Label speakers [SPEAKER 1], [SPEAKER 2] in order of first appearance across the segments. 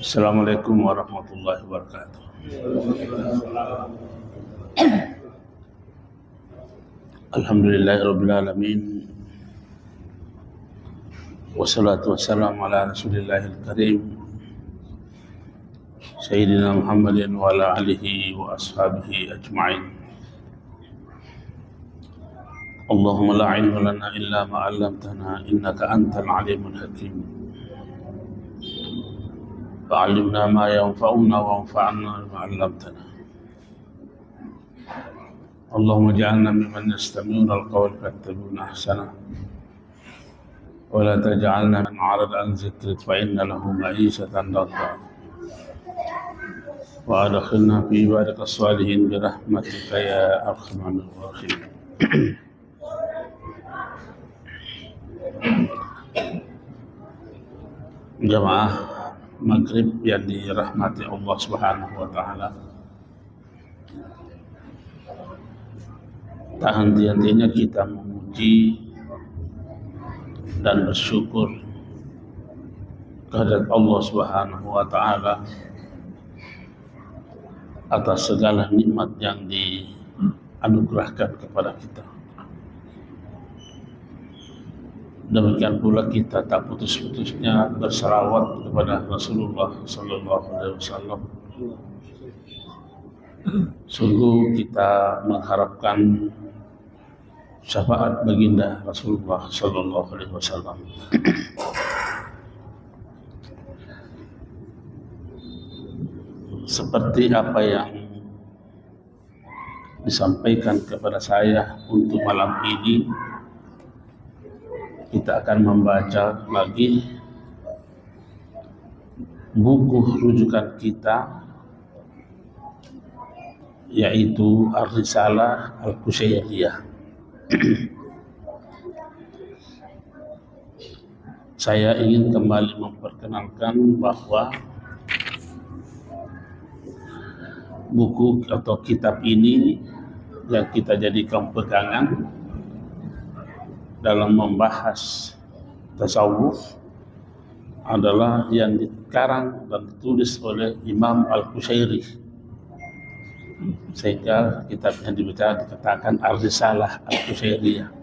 [SPEAKER 1] Assalamualaikum warahmatullahi wabarakatuh. Alhamdulillahirabbil alamin. Wassalatu wassalamu ala Rasulillahil karim. Sayyidina Muhammadin wa ala alihi wa ashabihi ajma'in. Allahumma la ilma lana illa ma 'allamtana innaka antal alimul hakim. Fa'allimna ma yanfa'una wanfa'na bima 'allamtana. Allahumma ij'alna mimman yastami'una al-qawla fayattabi'una ahsana. Wa la taj'alna man 'arada an dhikrik fa inna lahu ma'ishatan dhanka. Wa adkhilna fi ibadika as-salihin bi rahmatika ya arhamar rahimin. Jamaah Maghrib yang dirahmati Allah Subhanahu wa Ta'ala, tak henti-hentinya kita memuji dan bersyukur kehadirat Allah Subhanahu wa Ta'ala atas segala nikmat yang dianugerahkan kepada kita. Demikian pula kita tak putus-putusnya bersalawat kepada Rasulullah Sallallahu Alaihi Wasallam. Sungguh kita mengharapkan syafaat baginda Rasulullah Sallallahu Alaihi Wasallam. Seperti apa yang disampaikan kepada saya untuk malam ini, kita akan membaca lagi buku rujukan kita, yaitu Ar-Risalah Al-Qusyairiyah. Saya ingin kembali memperkenalkan bahwa buku atau kitab ini yang kita jadikan pegangan dalam membahas tasawuf adalah yang dikarang dan ditulis oleh Imam Al-Qusyairi, sehingga kitabnya dikatakan Ar-Risalah Al-Qusyairiyah.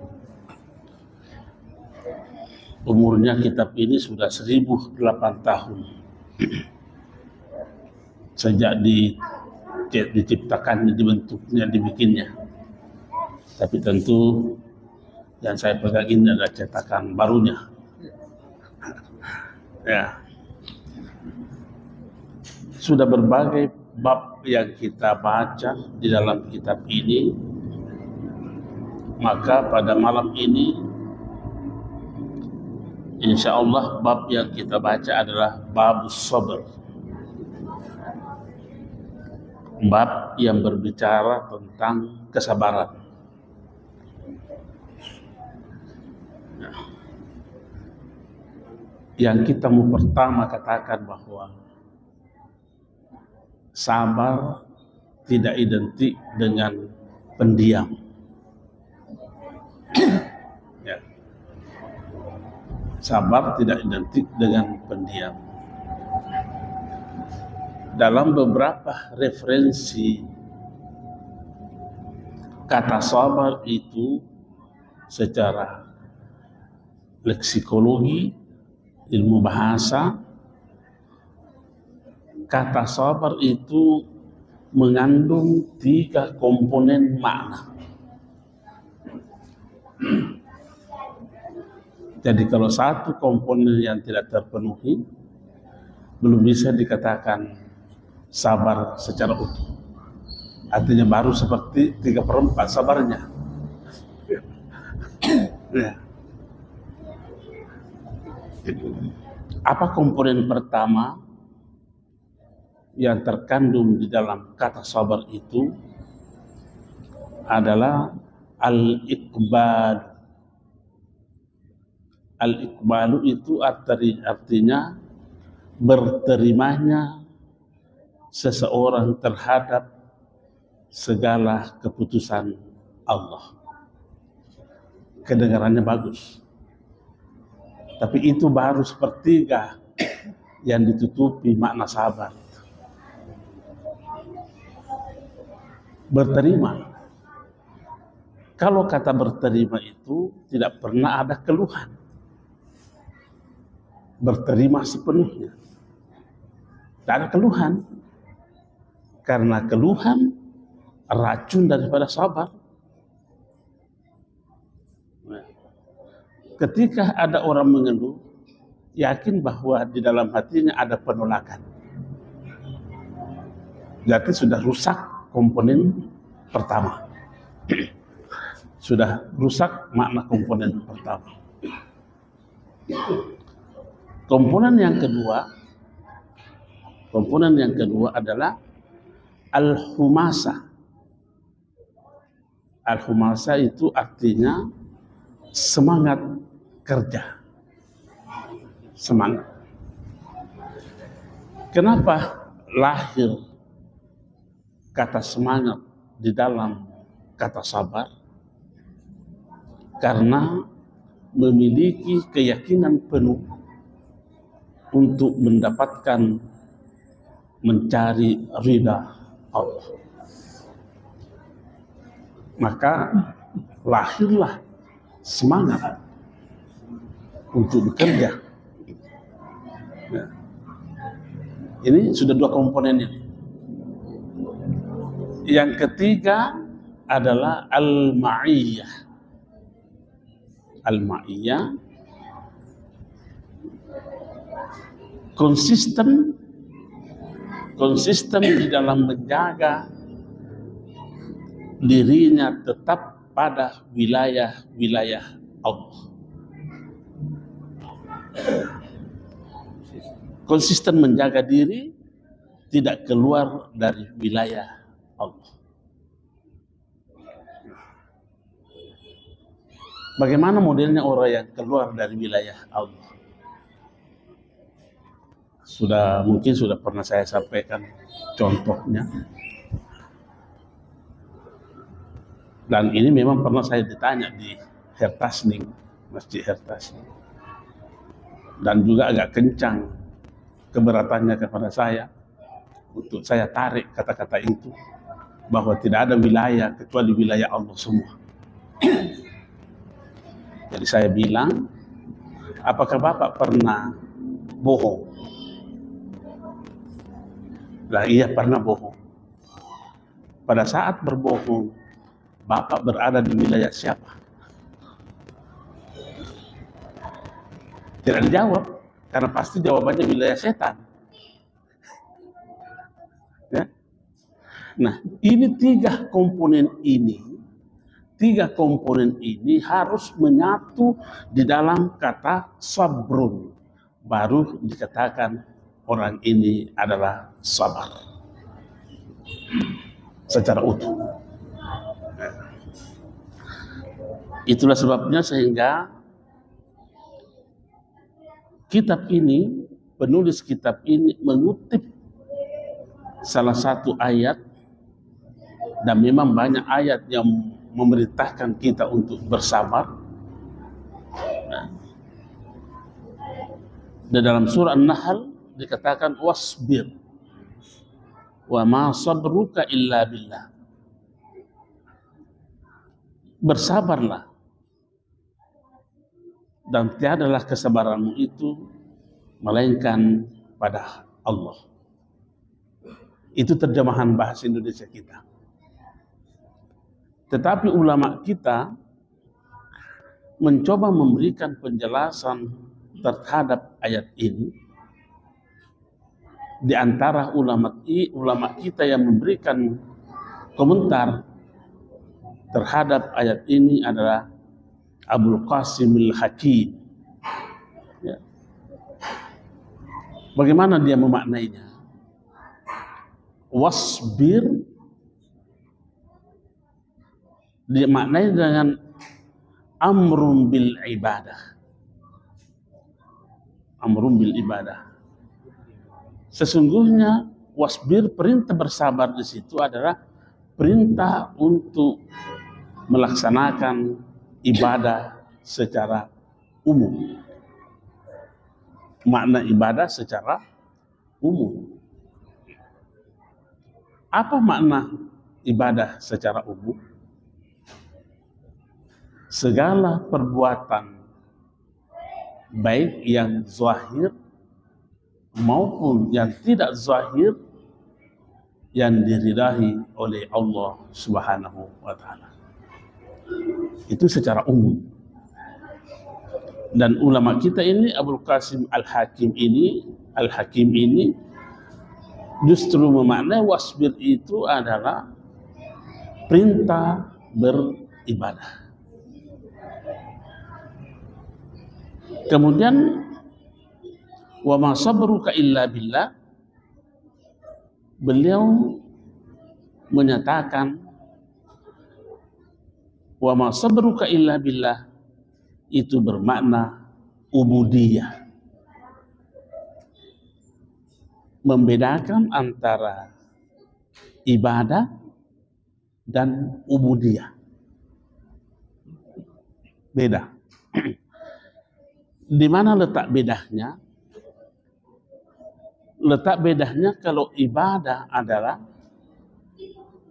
[SPEAKER 1] Umurnya kitab ini sudah 1008 tahun sejak diciptakannya, dibentuknya, dibikinnya. Tapi tentu yang saya pegang ini adalah cetakan barunya. Ya. Sudah berbagai bab yang kita baca di dalam kitab ini, maka pada malam ini insya Allah bab yang kita baca adalah Babus Sabr. Bab yang berbicara tentang kesabaran. Yang kita mau pertama katakan bahwa sabar tidak identik dengan pendiam. Ya. Sabar tidak identik dengan pendiam. Dalam beberapa referensi, kata sabar itu secara leksikologi, ilmu bahasa, kata sabar itu mengandung 3 komponen makna. Jadi kalau satu komponen yang tidak terpenuhi, belum bisa dikatakan sabar secara utuh. Artinya baru seperti 3/4 sabarnya. Ya. Apa komponen pertama yang terkandung di dalam kata sabar itu adalah al-iqbal. Al-iqbalu itu artinya berterimanya seseorang terhadap segala keputusan Allah. Kedengarannya bagus. Tapi itu baru sepertiga yang ditutupi makna sabar. Berterima. Kalau kata berterima itu tidak pernah ada keluhan. Berterima sepenuhnya. Tidak ada keluhan. Karena keluhan racun daripada sabar. Ketika ada orang mengeluh, yakin bahwa di dalam hatinya ada penolakan. Jadi sudah rusak komponen pertama. Sudah rusak makna komponen pertama. Komponen yang kedua adalah al-humasa. Al-humasa itu artinya semangat kerja. Semangat. Kenapa lahir kata semangat di dalam kata sabar? Karena memiliki keyakinan penuh untuk mendapatkan mencari ridha Allah. Maka lahirlah semangat untuk bekerja. Nah, ini sudah dua komponennya. Yang ketiga adalah al-ma'iyah. Al-ma'iyah konsisten di dalam menjaga dirinya tetap pada wilayah-wilayah Allah. Konsisten menjaga diri tidak keluar dari wilayah Allah. Bagaimana modelnya orang yang keluar dari wilayah Allah? Mungkin sudah pernah saya sampaikan contohnya. Dan ini memang pernah saya ditanya di Hertasning, Masjid Hertasning. Dan juga agak kencang keberatannya kepada saya untuk saya tarik kata-kata itu, bahwa tidak ada wilayah kecuali wilayah Allah semua. Jadi saya bilang, apakah Bapak pernah bohong? Lah iya, pernah bohong. Pada saat berbohong, Bapak berada di wilayah siapa? Tidak dijawab, karena pasti jawabannya wilayah setan. Ya? Nah, ini tiga komponen ini harus menyatu di dalam kata sabrun. Baru dikatakan orang ini adalah sabar secara utuh. Itulah sebabnya sehingga penulis kitab ini mengutip salah satu ayat, dan memang banyak ayat yang memerintahkan kita untuk bersabar. Dan dalam surah An-Nahl dikatakan wasbir wa ma sabruka illa billah. Bersabarlah, dan tiadalah kesabaranmu itu melainkan pada Allah. Itu terjemahan bahasa Indonesia kita. Tetapi ulama kita mencoba memberikan penjelasan terhadap ayat ini. Di antara ulama kita yang memberikan komentar terhadap ayat ini adalah Abul Qasim al-Hakim. Ya. Bagaimana dia memaknainya? Wasbir dimaknai dengan amrun bil ibadah. Amrun bil ibadah. Sesungguhnya wasbir, perintah bersabar di situ adalah perintah untuk melaksanakan ibadah secara umum. makna ibadah secara umum. Apa makna ibadah secara umum? Segala perbuatan baik yang zahir maupun yang tidak zahir yang diridai oleh Allah Subhanahu wa taala. Itu secara umum. Dan ulama kita ini, Abdul Qasim Al-Hakim ini justru memaknai wasbir itu adalah perintah beribadah. Kemudian wa ma sabruka illa billah, beliau menyatakan wa ma sabruka illa billah itu bermakna ubudiyah, membedakan antara ibadah dan ubudiyah. Beda. Di mana letak bedanya? Letak bedanya kalau ibadah adalah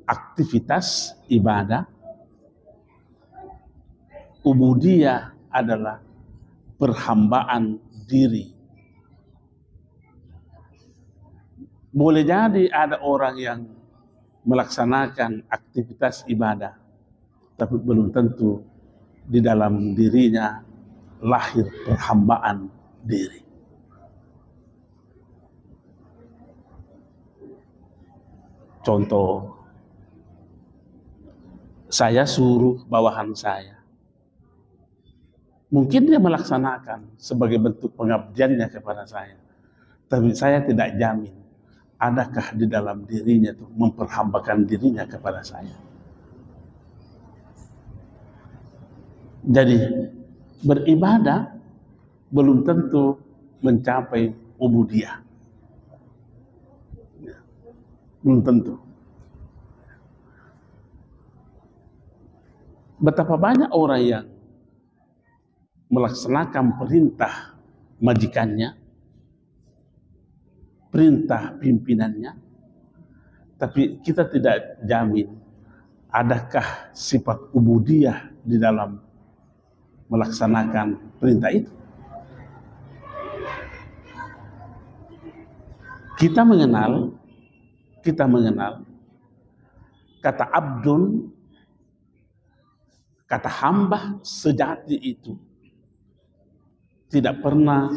[SPEAKER 1] aktivitas ibadah, ubudiyah adalah perhambaan diri. Boleh jadi ada orang yang melaksanakan aktivitas ibadah, tapi belum tentu di dalam dirinya lahir perhambaan diri. Contoh, saya suruh bawahan saya. Mungkin dia melaksanakan sebagai bentuk pengabdiannya kepada saya. Tapi saya tidak jamin adakah di dalam dirinya itu memperhambakan dirinya kepada saya. Jadi beribadah belum tentu mencapai ubudiyah. Belum tentu. Betapa banyak orang yang melaksanakan perintah majikannya, perintah pimpinannya, tapi kita tidak jamin adakah sifat ubudiyah di dalam melaksanakan perintah itu. Kita mengenal kata abdun, kata hamba sejati itu tidak pernah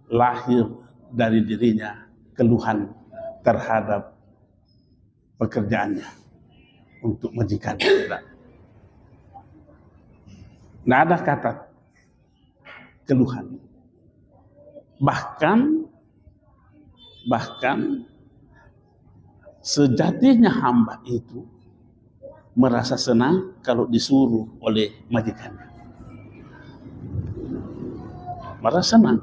[SPEAKER 1] lahir dari dirinya keluhan terhadap pekerjaannya untuk majikan. Tidak ada kata keluhan. Bahkan sejatinya hamba itu merasa senang kalau disuruh oleh majikannya. Merasa senang.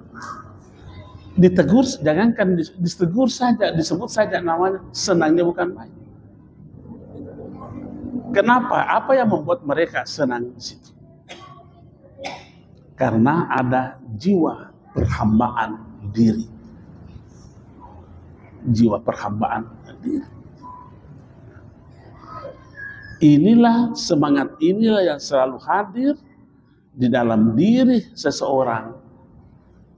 [SPEAKER 1] Ditegur, jangankan ditegur saja, disebut saja namanya, senangnya bukan main. Kenapa? Apa yang membuat mereka senang di situ? Karena ada jiwa perhambaan diri. Jiwa perhambaan diri. Inilah semangat inilah yang selalu hadir di dalam diri seseorang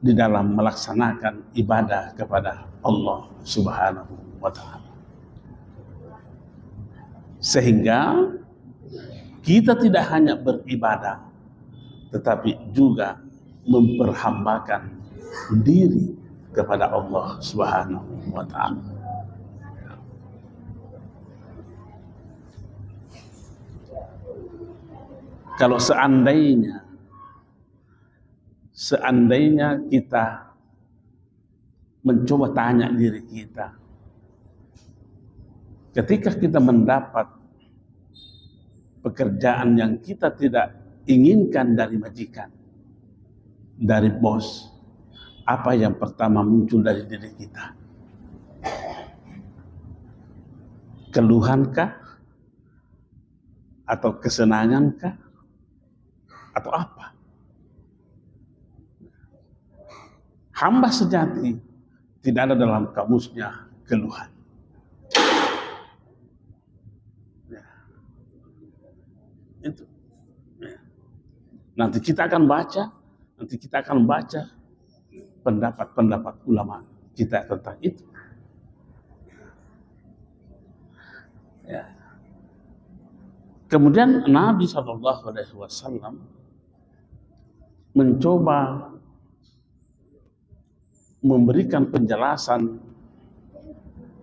[SPEAKER 1] di dalam melaksanakan ibadah kepada Allah Subhanahu wa taala. Sehingga kita tidak hanya beribadah tetapi juga memperhambakan diri kepada Allah Subhanahu wa taala. Kalau seandainya kita mencoba tanya diri kita, ketika kita mendapat pekerjaan yang kita tidak inginkan dari majikan, dari bos, apa yang pertama muncul dari diri kita? Keluhankah? Atau kesenangankah? Atau apa? hamba sejati tidak ada dalam kamusnya keluhan. Ya. Itu. Ya. Nanti kita akan baca pendapat-pendapat ulama kita tentang itu. Ya. Kemudian Nabi SAW mencoba memberikan penjelasan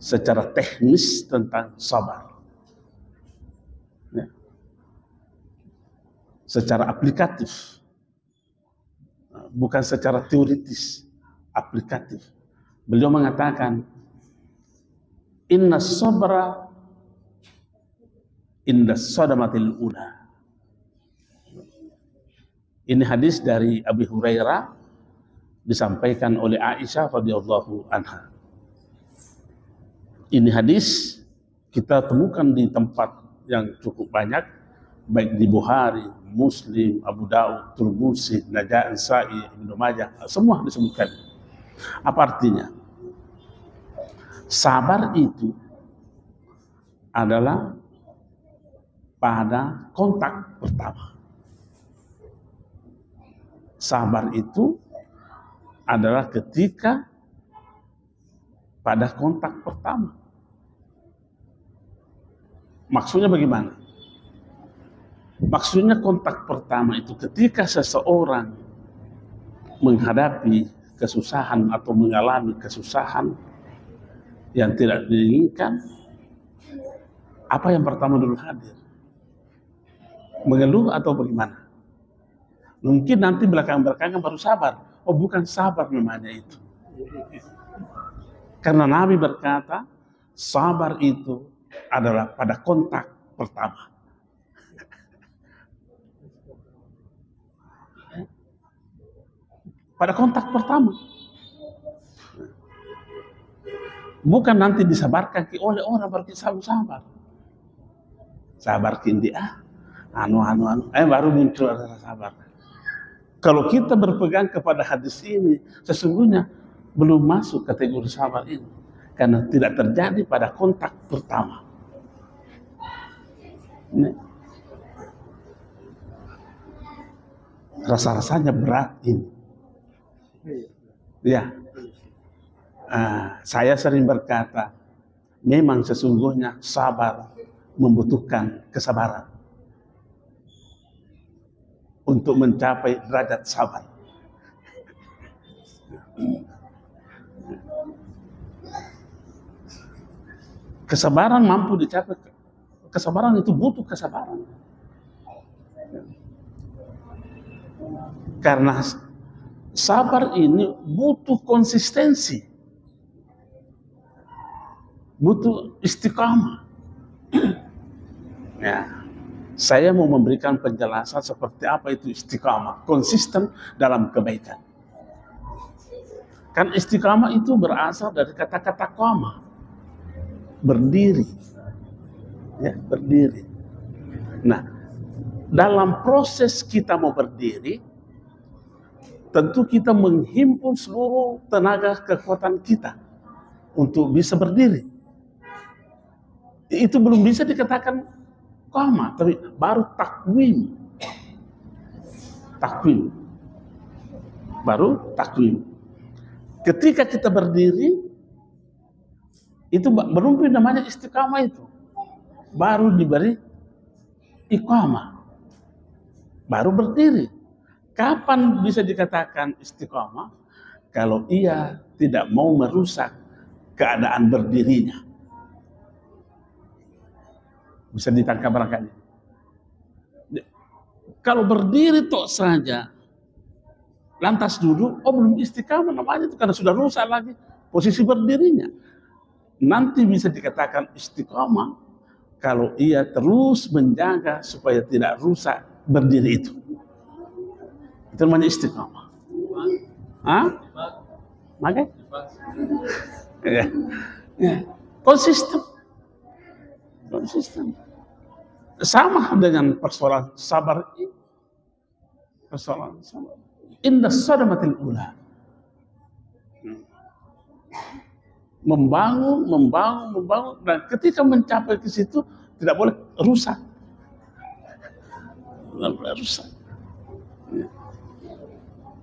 [SPEAKER 1] secara teknis tentang sabar, ya. Secara aplikatif, bukan secara teoritis, aplikatif. Beliau mengatakan, inna sabra inda sadamatil ula. Ini hadis dari Abi Hurairah, disampaikan oleh Aisyah radhiyallahu anha. Ini hadis kita temukan di tempat yang cukup banyak, baik di Bukhari, Muslim, Abu Daud, Tirmidzi, Nasa'i, Ibnu Majah, semua disebutkan. Apa artinya? Sabar itu adalah pada kontak pertama. Sabar itu adalah ketika pada kontak pertama. Maksudnya bagaimana? Maksudnya kontak pertama itu ketika seseorang menghadapi kesusahan atau mengalami kesusahan yang tidak diinginkan, apa yang pertama dulu hadir? Mengeluh atau bagaimana? Mungkin nanti belakang-belakangan baru sabar. Oh, bukan sabar namanya itu. Karena Nabi berkata, sabar itu adalah pada kontak pertama. Pada kontak pertama. Bukan nanti disabarkan oleh orang baru kita sabar. Sabar kindi baru muncul rasa sabar. Kalau kita berpegang kepada hadis ini, sesungguhnya belum masuk kategori sabar ini. Karena tidak terjadi pada kontak pertama. Ini. Rasa-rasanya berat ini. Ya. Saya sering berkata, memang sesungguhnya sabar membutuhkan kesabaran untuk mencapai derajat sabar. Kesabaran mampu dicapai. Kesabaran itu butuh kesabaran. Karena sabar ini butuh konsistensi. Butuh istiqamah. Ya. Saya mau memberikan penjelasan seperti apa itu istiqamah, konsisten dalam kebaikan. Kan istiqamah itu berasal dari kata-kata qama, berdiri. Ya, berdiri. Nah, dalam proses kita mau berdiri, tentu kita menghimpun seluruh tenaga kekuatan kita untuk bisa berdiri. Itu belum bisa dikatakan qama, tapi baru takwim. Takwim. Baru takwim. Ketika kita berdiri, itu belum namanya istiqamah itu. Baru diberi iqamah. Baru berdiri. Kapan bisa dikatakan istiqamah? Kalau ia tidak mau merusak keadaan berdirinya. Bisa ditangkap barangkali. Kalau berdiri tok saja, lantas duduk, oh belum istiqamah namanya itu, karena sudah rusak lagi posisi berdirinya. Nanti bisa dikatakan istiqamah kalau ia terus menjaga supaya tidak rusak berdiri itu. Itu namanya istiqamah. Makanya? Ya. Konsisten. Sama dengan persoalan sabar ini. Persoalan sabar. Inda sadamatil ula. membangun, dan ketika mencapai ke situ tidak boleh rusak. Tidak boleh rusak.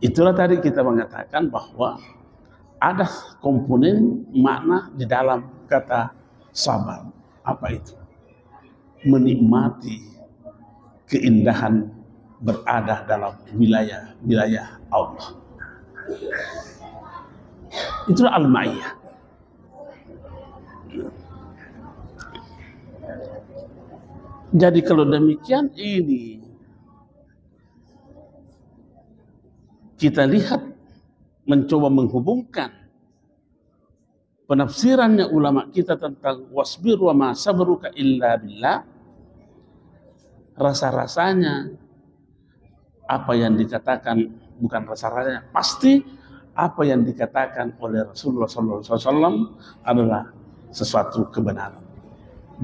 [SPEAKER 1] Itulah tadi kita mengatakan bahwa ada komponen makna di dalam kata sabar. Apa itu? Menikmati keindahan berada dalam wilayah Allah. Itulah al-ma'iyah. Jadi kalau demikian ini kita lihat mencoba menghubungkan penafsirannya ulama kita tentang wasbir wa ma sabruka illa billah. Rasa-rasanya apa yang dikatakan, bukan rasa-rasanya, pasti apa yang dikatakan oleh Rasulullah SAW adalah sesuatu kebenaran.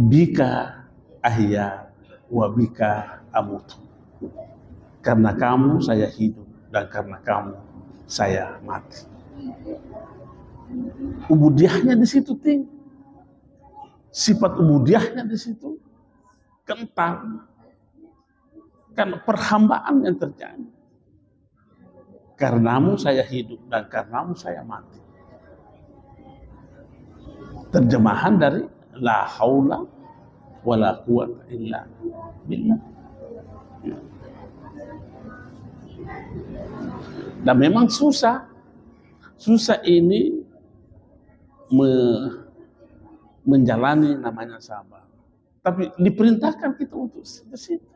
[SPEAKER 1] Bika ahya wa bika amutu. Karena kamu saya hidup dan karena kamu saya mati. Ubudiahnya di situ tinggi. Sifat ubudiahnya di situ kental. Karena perhambaan yang terjadi. Karenamu saya hidup dan karenamu saya mati. Terjemahan dari la haula wala quwwata illa billah. Dan memang susah ini menjalani namanya sabar. Tapi diperintahkan kita untuk ke situ.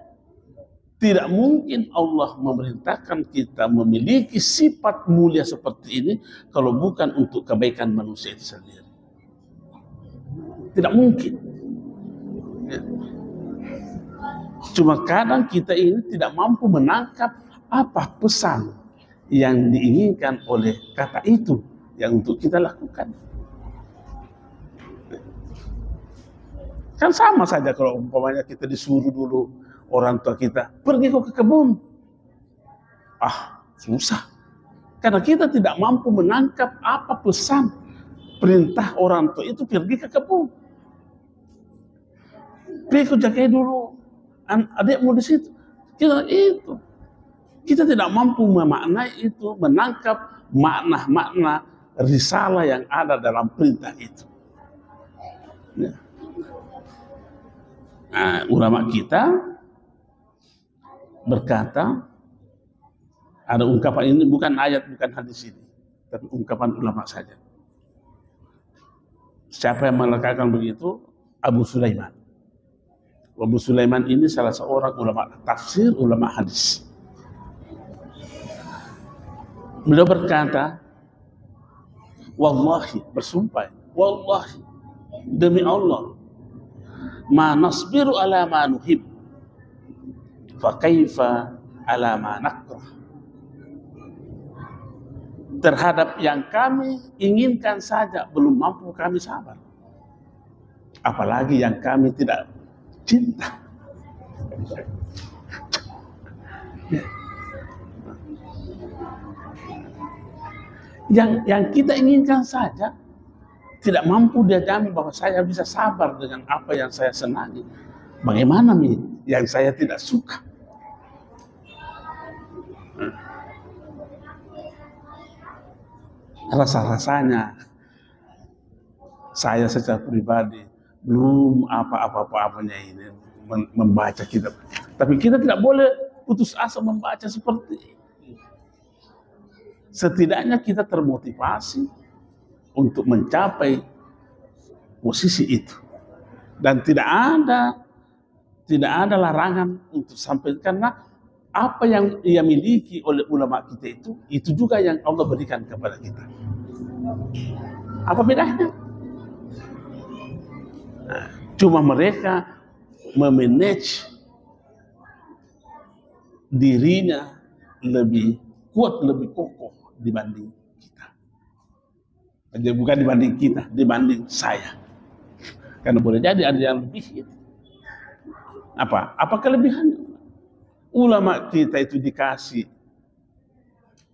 [SPEAKER 1] Tidak mungkin Allah memerintahkan kita memiliki sifat mulia seperti ini kalau bukan untuk kebaikan manusia itu sendiri. Tidak mungkin. Ya. Cuma kadang kita ini tidak mampu menangkap apa pesan yang diinginkan oleh kata itu yang untuk kita lakukan. Kan sama saja kalau umpamanya kita disuruh dulu orang tua kita pergi ke kebun. Susah. Karena kita tidak mampu menangkap apa pesan perintah orang tua itu pergi ke kebun. Pergi jagai dulu adikmu di situ. Kita tidak mampu memaknai itu, menangkap makna-makna risalah yang ada dalam perintah itu. Ya. Ulama kita berkata, ada ungkapan ini bukan ayat, bukan hadis ini, tapi ungkapan ulama saja. Siapa yang meletakkan begitu? Abu Sulaiman. Abu Sulaiman ini salah seorang ulama tafsir, ulama hadis. Beliau berkata, wallahi, bersumpah, wallahi, demi Allah, ma nasbiru ala ma nuhib fa kaifa ala ma nakrah. Terhadap yang kami inginkan saja belum mampu kami sabar, apalagi yang kami tidak cinta. Yang kita inginkan saja tidak mampu dia jamin bahwa saya bisa sabar dengan apa yang saya senangi. Bagaimana yang saya tidak suka? Rasa-rasanya saya secara pribadi belum apa-apanya ini membaca kitab. Tapi kita tidak boleh putus asa membaca seperti ini. Setidaknya kita termotivasi untuk mencapai posisi itu. Dan tidak ada larangan untuk sampai, karena apa yang ia miliki oleh ulama kita itu juga yang Allah berikan kepada kita. Apa bedanya? Cuma mereka memanage dirinya lebih kuat, lebih kokoh dibanding kita. Jadi bukan dibanding kita, dibanding saya. Karena boleh jadi ada yang lebih. Apa kelebihannya? Ulama kita itu dikasih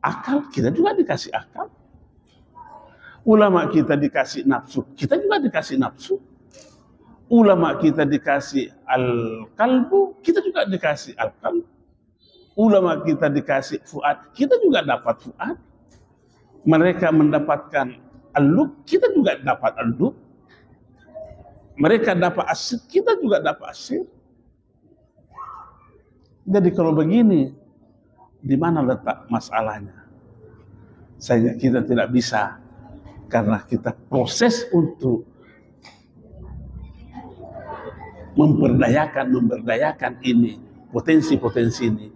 [SPEAKER 1] akal, kita juga dikasih akal. Ulama kita dikasih nafsu, kita juga dikasih nafsu. Ulama kita dikasih al-qalbu, kita juga dikasih al-qalbu. Ulama kita dikasih fuad, kita juga dapat fuad. Mereka mendapatkan al-lub, kita juga dapat al-lub. Mereka dapat asir, kita juga dapat asir. Jadi kalau begini, di mana letak masalahnya? Saya kita tidak bisa, karena kita proses untuk memberdayakan ini, potensi-potensi ini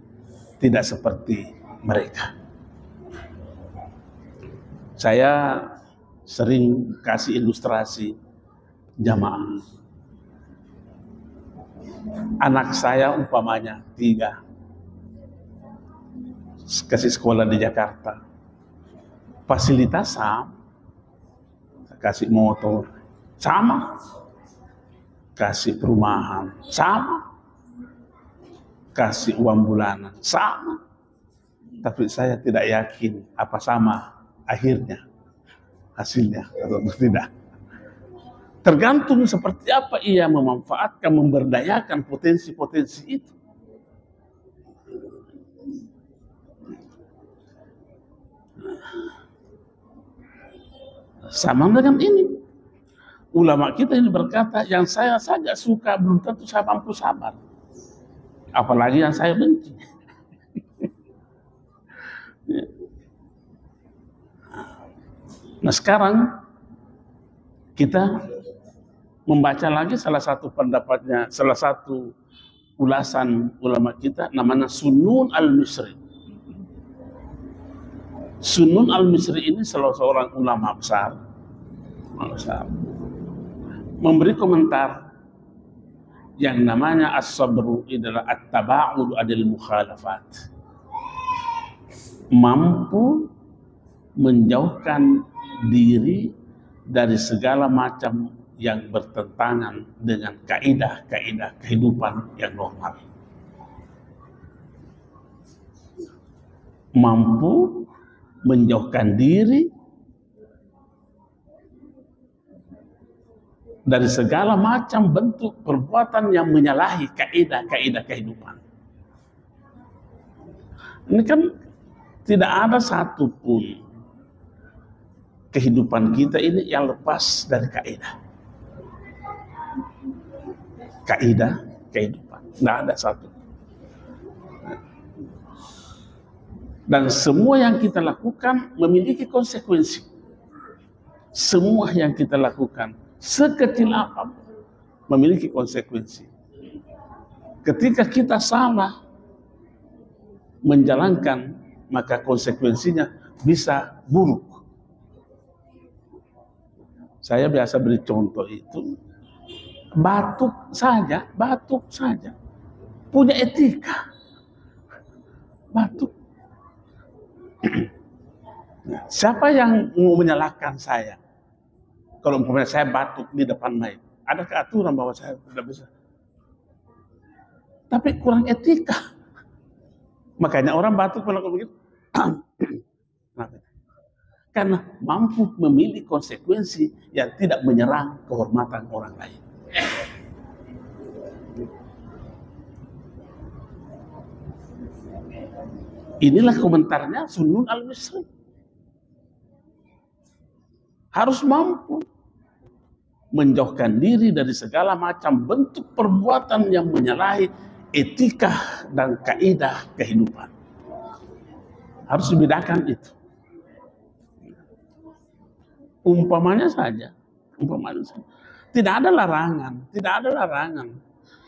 [SPEAKER 1] tidak seperti mereka. Saya sering kasih ilustrasi jamaah. Anak saya umpamanya 3, kasih sekolah di Jakarta. Fasilitas sama, kasih motor sama, kasih perumahan sama, kasih uang bulanan sama. Tapi saya tidak yakin apa sama akhirnya, hasilnya atau tidak. Tergantung seperti apa ia memanfaatkan, memberdayakan potensi-potensi itu. Sama dengan ini. Ulama kita ini berkata, yang saya saja suka belum tentu saya mampu sabar. Apalagi yang saya benci. Nah sekarang kita membaca lagi salah satu pendapatnya, salah satu ulasan ulama kita, namanya Sunnun al-Misri. Sunnun al-Misri ini salah seorang ulama besar, memberi komentar yang namanya as-sabru adalah at-taba'ud adil mukhalafat. Mampu menjauhkan diri dari segala macam yang bertentangan dengan kaidah-kaidah kehidupan yang normal. Mampu menjauhkan diri dari segala macam bentuk perbuatan yang menyalahi kaidah-kaidah kehidupan. Ini kan tidak ada satupun kehidupan kita ini yang lepas dari kaidah. Kaidah kehidupan, tidak ada satu. Dan semua yang kita lakukan memiliki konsekuensi. Semua yang kita lakukan, sekecil apapun, memiliki konsekuensi. Ketika kita salah menjalankan, maka konsekuensinya bisa buruk. Saya biasa beri contoh itu, batuk saja, punya etika. Batuk. Siapa yang mau menyalahkan saya? Kalau umpamanya saya batuk di depan mic, ada keaturan bahwa saya tidak bisa. Tapi kurang etika. Makanya orang batuk melakukan begitu. Karena mampu memilih konsekuensi yang tidak menyerang kehormatan orang lain. Inilah komentarnya Sunnun al-Misri. Harus mampu menjauhkan diri dari segala macam bentuk perbuatan yang menyalahi etika dan kaidah kehidupan. Harus dibedakan itu. Umpamanya saja. Tidak ada larangan.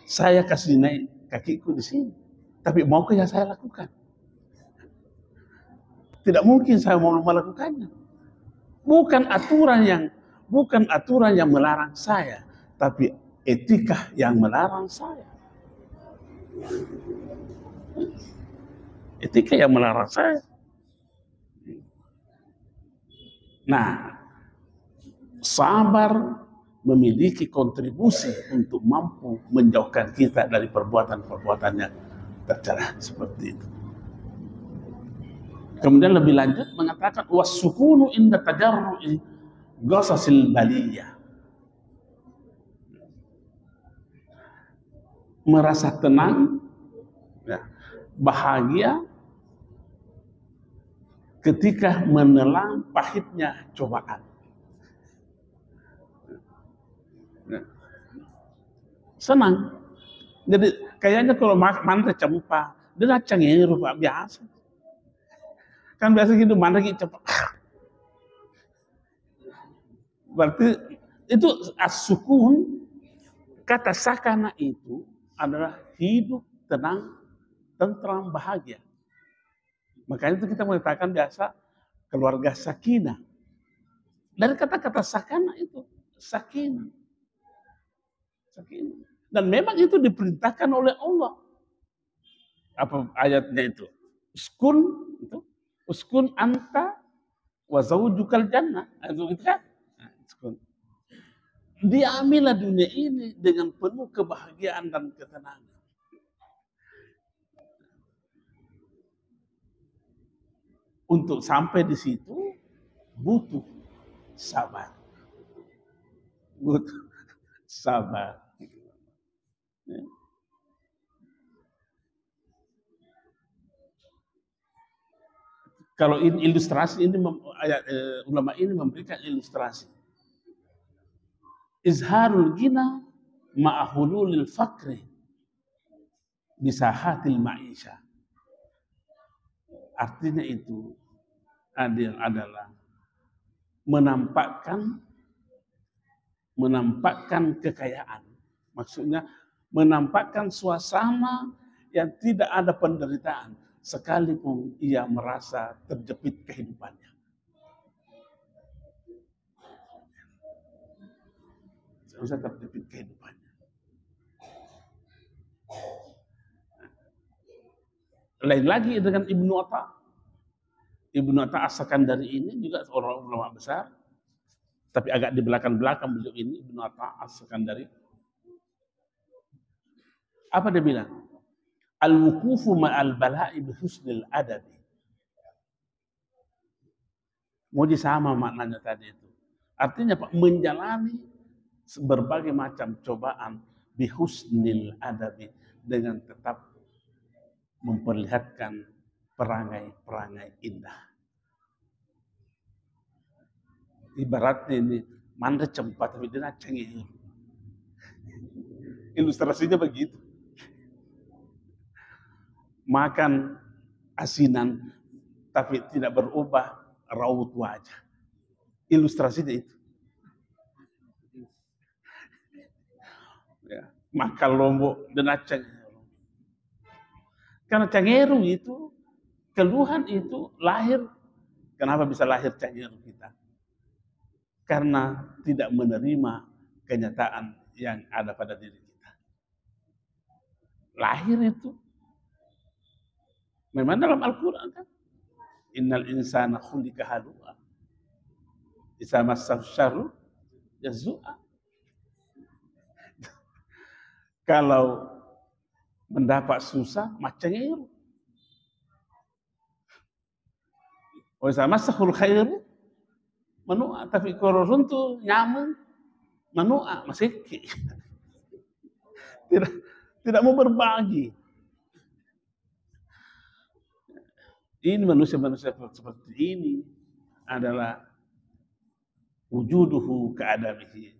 [SPEAKER 1] Saya kasih naik kakiku di sini, tapi mau yang saya lakukan. Tidak mungkin saya mau melakukannya. Bukan aturan yang melarang saya, tapi etika yang melarang saya. Etika yang melarang saya. Nah, sabar memiliki kontribusi untuk mampu menjauhkan kita dari perbuatan-perbuatan yang tercela seperti itu. Kemudian lebih lanjut mengatakan wasukunu inda tajarru'i Ghasasil baliyah, merasa tenang, ya, bahagia ketika menelan pahitnya cobaan. Ya. Senang. Jadi kayaknya kalau mantra cempa, dia cengeru Pak, biasa. Kan biasa gitu, mantra cepat. Berarti itu as-sukun, kata sakana itu adalah hidup tenang, tentram, bahagia. Makanya itu kita mengatakan biasa keluarga sakinah. Dari kata-kata sakana itu, sakinah. Sakinah. Dan memang itu diperintahkan oleh Allah. Apa ayatnya itu? Uskun itu, uskun anta wa zaujukal jannah. Itu kan? Uskun. Diambillah dunia ini dengan penuh kebahagiaan dan ketenangan. Untuk sampai di situ butuh sabar. Butuh sabar. Ya. Kalau ini ilustrasi, ini ulama ini memberikan ilustrasi. Izharul gina ma'ahululil fakri bisahatil ma'isha. Artinya itu adalah menampakkan kekayaan. Maksudnya menampakkan suasana yang tidak ada penderitaan, sekalipun ia merasa terjepit kehidupannya. Bisa terjepit kehidupannya. Lain lagi dengan Ibnu Atta. Ibnu Atta As-Sakandari ini juga seorang ulama besar, tapi agak di belakang-belakang beliau ini, Ibnu Atta As-Sakandari. Apa dia bilang? Al-wukufu ma'al bala'i bihusnil adabi. Mau sama maknanya tadi itu. Artinya Pak, menjalani berbagai macam cobaan bihusnil adabi, dengan tetap memperlihatkan perangai-perangai indah. Ibaratnya ini mandra cempa tapi dia cengeng. Ilustrasinya begitu. Makan asinan tapi tidak berubah raut wajah. Ilustrasinya itu. Ya, makan lombok dan cengeng. Karena cengeru itu, keluhan itu lahir. Kenapa bisa lahir cengeru kita? Karena tidak menerima kenyataan yang ada pada diri kita. Lahir itu. Memang dalam Al-Quran kan. Innal insana khulika halu'a. Isa massah syarru jazua. Kalau mendapat susah, cengeru. Wa isa massahul khairu manu'a, tapi kalau runtuh nyaman manu'a, masih tidak mau berbagi. Ini manusia-manusia seperti ini adalah wujuduhu keadamihi.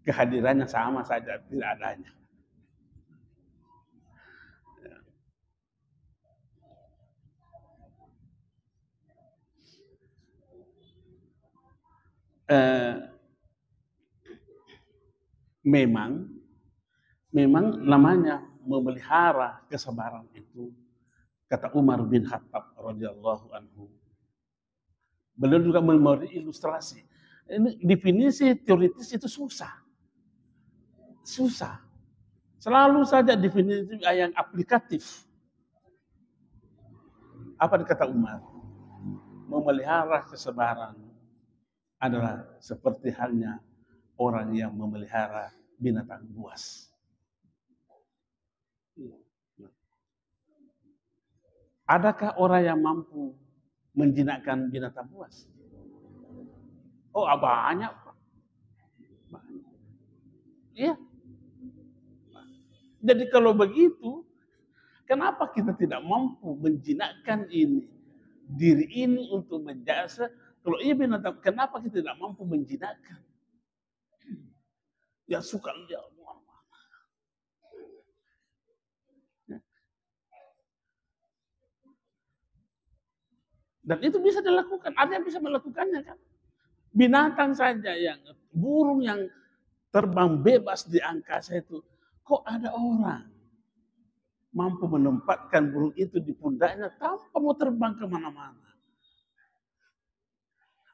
[SPEAKER 1] Kehadirannya sama saja, tidak adanya. Memang namanya memelihara kesabaran itu, kata Umar bin Khattab radhiyallahu anhu. Beliau juga memberi ilustrasi. Ini definisi teoritis itu susah. Selalu saja definisi yang aplikatif. Apa kata Umar? Memelihara kesabaran adalah seperti halnya orang yang memelihara binatang buas. Adakah orang yang mampu menjinakkan binatang buas? Oh, banyak, Pak. Banyak. Iya. Jadi kalau begitu, kenapa kita tidak mampu menjinakkan ini, diri ini untuk menjasa? Kalau ia binatang, kenapa kita tidak mampu menjinakkan? Ya suka lihat. Dan itu bisa dilakukan, ada yang bisa melakukannya kan. Binatang saja yang, burung yang terbang bebas di angkasa itu, kok ada orang mampu menempatkan burung itu di pundaknya tanpa mau terbang kemana-mana.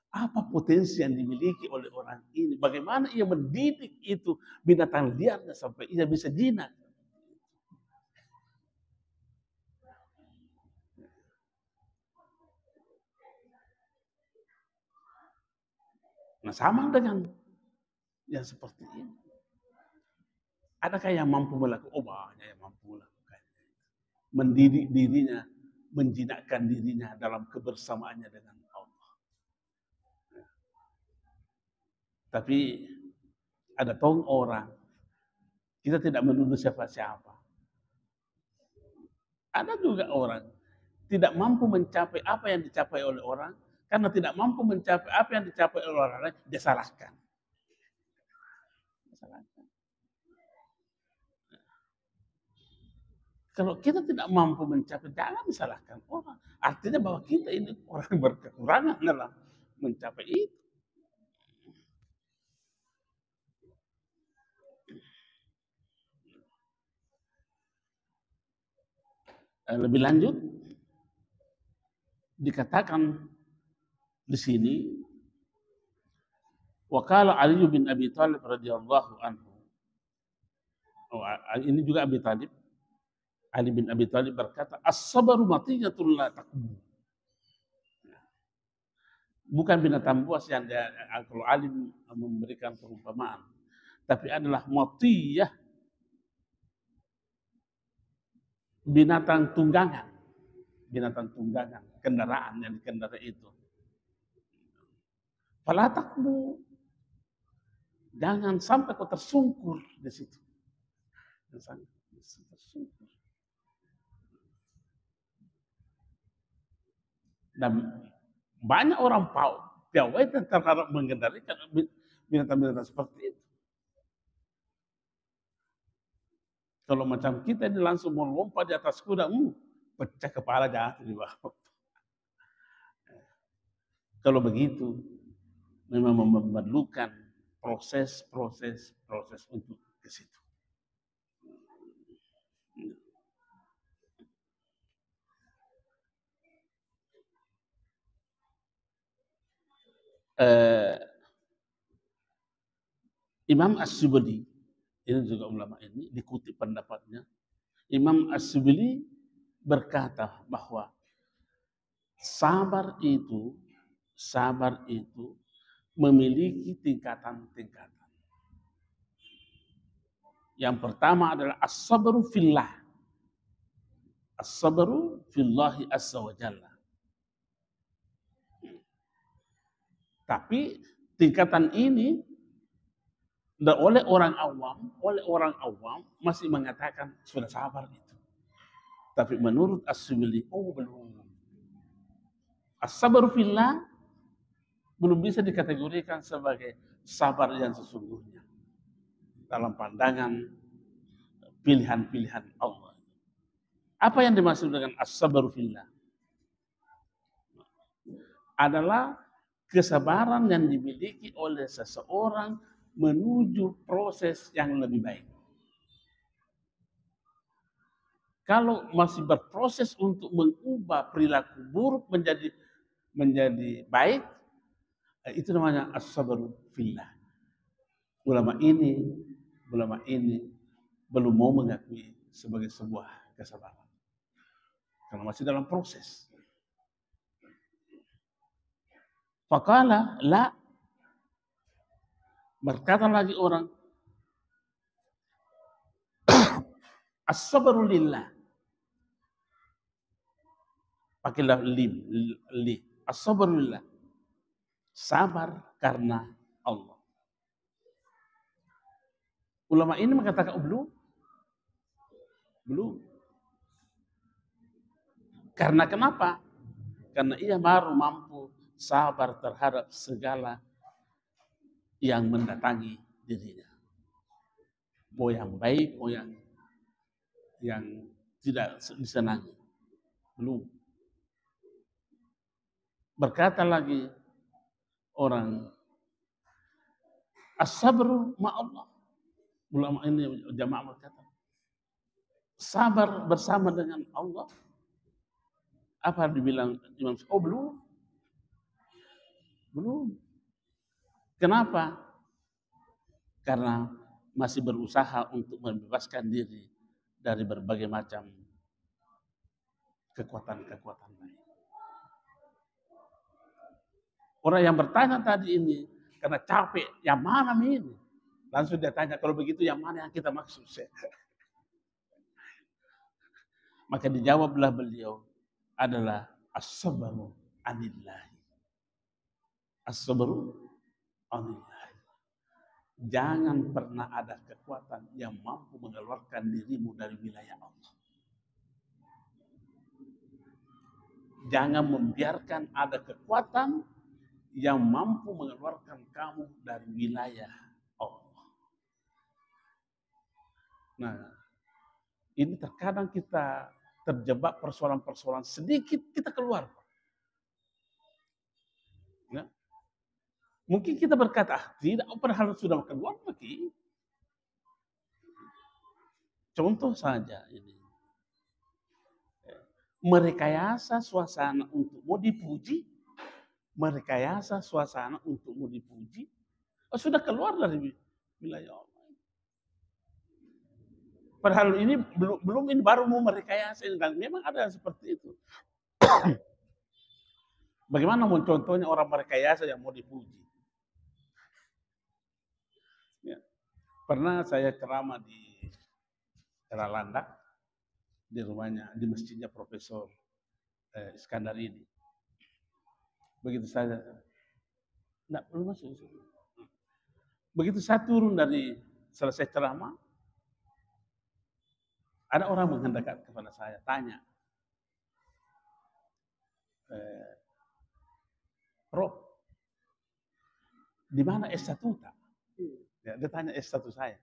[SPEAKER 1] Apa potensi yang dimiliki oleh orang ini? Bagaimana ia mendidik itu binatang liarnya sampai ia bisa jinak? Nah, sama dengan yang seperti ini. Adakah yang mampu melakukan? Oh, banyak yang mampu melakukan. Mendidik dirinya, menjinakkan dirinya dalam kebersamaannya dengan Allah. Tapi ada tong orang, kita tidak menuduh siapa-siapa. Ada juga orang tidak mampu mencapai apa yang dicapai oleh orang, karena tidak mampu mencapai apa yang dicapai oleh orang lain, dia salahkan. Kalau kita tidak mampu mencapai, jangan disalahkan orang. Artinya bahwa kita ini orang berkekurangan dalam mencapai itu. Lebih lanjut, dikatakan di sini, Wakala Ali bin Abi Thalib radhiyallahu anhu. Oh, ini juga Abi Thalib. Ali bin Abi Thalib berkata, as-sabru matiyatul la taqbu. Bukan binatang buas yang kalau Ali memberikan perumpamaan, tapi adalah matiyah, binatang tunggangan. Binatang tunggangan, kendaraan yang dikendarai itu. Fala taqbu. Jangan sampai kau tersungkur di situ. Tersungkur. Dan banyak orang piawai terhadap mengendalikan binatang-binatang seperti itu. Kalau macam kita ini langsung melompat di atas kuda, pecah kepala jatuh di bawah. Kalau begitu, memang memerlukan proses untuk ke situ. Imam As-Subli, ini juga ulama ini dikutip pendapatnya. Imam As-Subli berkata bahwa sabar itu memiliki tingkatan-tingkatan. Yang pertama adalah as-sabru fillah. As-sabru fillahi azza wa jalla. Tapi tingkatan ini oleh orang awam masih mengatakan sudah sabar itu. Tapi menurut As-Subli, belum. As-sabru fillah belum bisa dikategorikan sebagai sabar yang sesungguhnya dalam pandangan pilihan-pilihan Allah. Apa yang dimaksud dengan as-sabru fillah? Adalah kesabaran yang dimiliki oleh seseorang menuju proses yang lebih baik. Kalau masih berproses untuk mengubah perilaku buruk menjadi baik, itu namanya as-sabru fillah. Ulama ini belum mau mengakui sebagai sebuah kesabaran. Karena masih dalam proses. Faqala la. Berkata lagi orang, as-sabru lillah. Pakailah li. As-sabru lillah. sabar karena Allah. Ulama ini mengatakan belum. Karena kenapa? Karena ia baru mampu sabar terhadap segala yang mendatangi dirinya. Mau yang baik, mau yang tidak disenangi. Belum. Berkata lagi orang, as-sabru ma'allah. Ulama ini jamaah berkata, sabar bersama dengan Allah. Apa dibilang Imam? Oh belum. Kenapa? Karena masih berusaha untuk membebaskan diri dari berbagai macam kekuatan-kekuatan lain. Orang yang bertanya tadi ini karena capek, yang mana ini? Langsung dia tanya, kalau begitu yang mana yang kita maksud? Maka dijawablah beliau adalah as-sabru anillahi. As-sabru anillahi. Jangan pernah ada kekuatan yang mampu mengeluarkan dirimu dari wilayah Allah. Jangan membiarkan ada kekuatan yang mampu mengeluarkan kamu dari wilayah Allah. Nah, ini terkadang kita terjebak persoalan-persoalan sedikit kita keluar. Ya. Mungkin kita berkata, tidak, padahal sudah keluar lagi. Contoh saja ini. Merekayasa suasana untuk mau dipuji, merekayasa suasana untuk mau dipuji, sudah keluar dari wilayah Allah. Padahal ini belum ini baru mau merekayasa, dan memang ada seperti itu. Bagaimana mau contohnya orang merekayasa yang mau dipuji? Ya. Pernah saya ceramah di Landak, di rumahnya, di masjidnya Profesor Iskandar ini. Begitu saya, enggak perlu masuk. Begitu saya turun dari selesai ceramah, ada orang menghadap kepada saya, tanya, Prof, di mana S1? Ya, dia tanya S1 saya.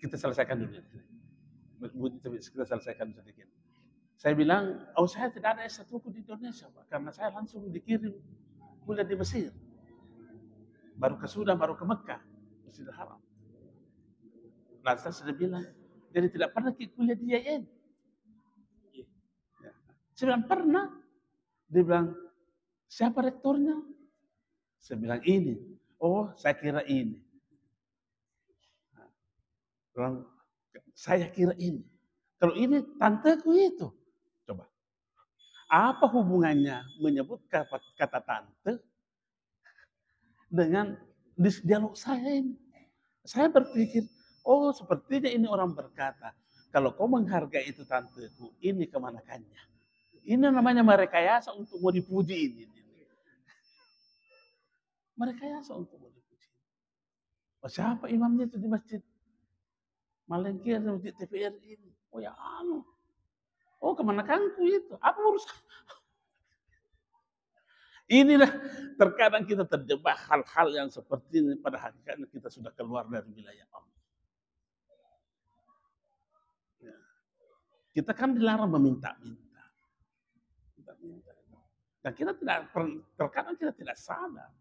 [SPEAKER 1] Kita selesaikan dulu. Kita selesaikan sedikit. Saya bilang, saya tidak ada S1 di Indonesia, Pak, karena saya langsung dikirim kuliah di Mesir. Baru ke Sudan, baru ke Mekah, Masjidil Haram. Lantas saya bilang, jadi tidak pernah kuliah di IAIN. Ya. Saya bilang, pernah. Dia bilang, siapa rektornya? Saya bilang, ini. Oh, saya kira ini. Bilang, saya kira ini. Kalau ini tanteku itu. Coba. Apa hubungannya menyebut kata tante dengan dialog saya ini? Saya berpikir, oh sepertinya ini orang berkata, kalau kau menghargai itu tanteku, ini kemanakannya? Ini namanya merekayasa untuk mau dipuji ini. Merekayasa untuk mau dipuji. Oh, siapa imamnya itu di masjid Malengkir, masjid TVRI ini? Oh ya anu. Oh kemanakanku itu? Apa urusan? Inilah terkadang kita terjebak hal-hal yang seperti ini, pada hakikatnya kita sudah keluar dari wilayah Allah. Ya. Kita kan dilarang meminta-minta. Dan kita terkadang kita tidak sadar.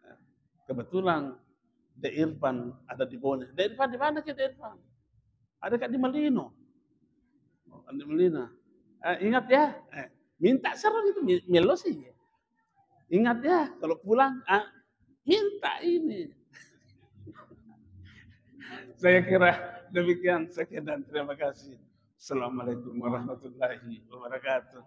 [SPEAKER 1] Ya. Kebetulan De Irfan ada di bawah. De Irfan di mana kita Irfan? Ada di Malino. Di Malino. Ingat ya, minta seru itu melo sih. Ingat ya, kalau pulang minta ini. Saya kira demikian. Sekian dan terima kasih. Assalamualaikum warahmatullahi wabarakatuh.